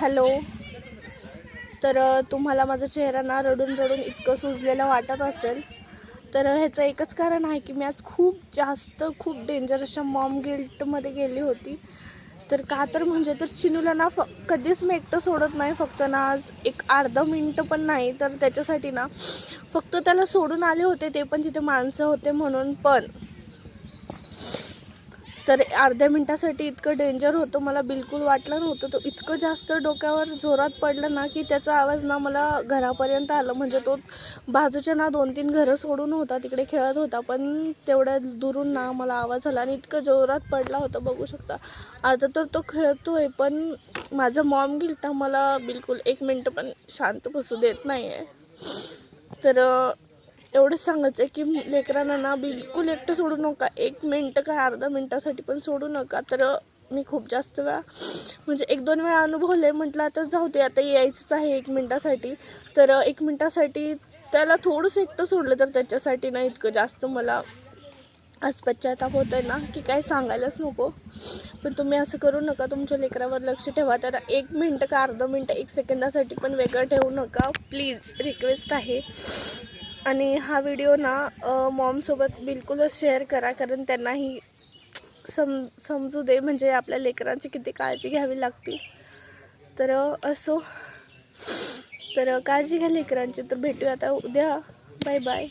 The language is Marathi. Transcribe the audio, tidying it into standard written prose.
हॅलो. तर तुम्हाला माझा चेहरा ना रडून रडून इतकं सुजलेलं वाटत असेल, तर ह्याचं एकच कारण आहे की मी आज खूप डेंजर अशा मॉम गिल्टमध्ये गेली होती. तर का तर म्हणजे तर चिनूला ना कधीच मी एकटं सोडत नाही. फक्त ना आज एक अर्धा मिनटं पण नाही, तर त्याच्यासाठी ना फक्त त्याला सोडून आले होते, ते पण तिथे माणसं होते म्हणून. पण तर अर्ध्या मिनटासाठी इतकं डेंजर होतं, मला बिलकुल वाटलं नव्हतं. तो इतकं जास्त डोक्यावर जोरात पडलं ना की त्याचा आवाज ना मला घरापर्यंत आला. म्हणजे तो बाजूच्या ना 2-3 घरं सोडून होता, तिकडे खेळत होता, पण तेवढ्या दुरून ना मला आवाज आला आणि इतकं जोरात पडला होता, बघू शकता. आता तर तो खेळतोय, पण माझं मॉम गिल्ट मला बिलकुल 1 मिनटं पण शांत बसू देत नाही आहे. तर एवढंच सांगायचं आहे की लेकरांना ना बिलकुल एकटं सोडू नका. 1 मिनटं काय अर्धा मिनटासाठी पण सोडू नका. तर मी खूप जास्त वेळा म्हणजे 1-2 वेळा अनुभवले. म्हटलं आता जाऊ दे, आता यायचंच आहे 1 मिनटासाठी. तर 1 मिनटासाठी त्याला थोडंसं एकटं सोडलं, तर त्याच्यासाठी ना इतकं जास्त मला आज पश्चाताप होत आहे ना की काही सांगायलाच नको. पण तुम्ही असं करू नका, तुमच्या लेकरावर लक्ष ठेवा. तर 1 मिनटं का अर्धा मिनटं 1 सेकंदासाठी पण वेगळं ठेवू नका, प्लीज रिक्वेस्ट आहे. आणि हा व्हिडिओ ना मॉमसोबत बिलकुलच शेअर करा, कारण त्यांनाही समजू दे म्हणजे आपल्या लेकरांची किती काळजी घ्यावी लागते. तर असो, तर काळजी घ्या लेकरांची. तर भेटूया आता उद्या. Bye bye.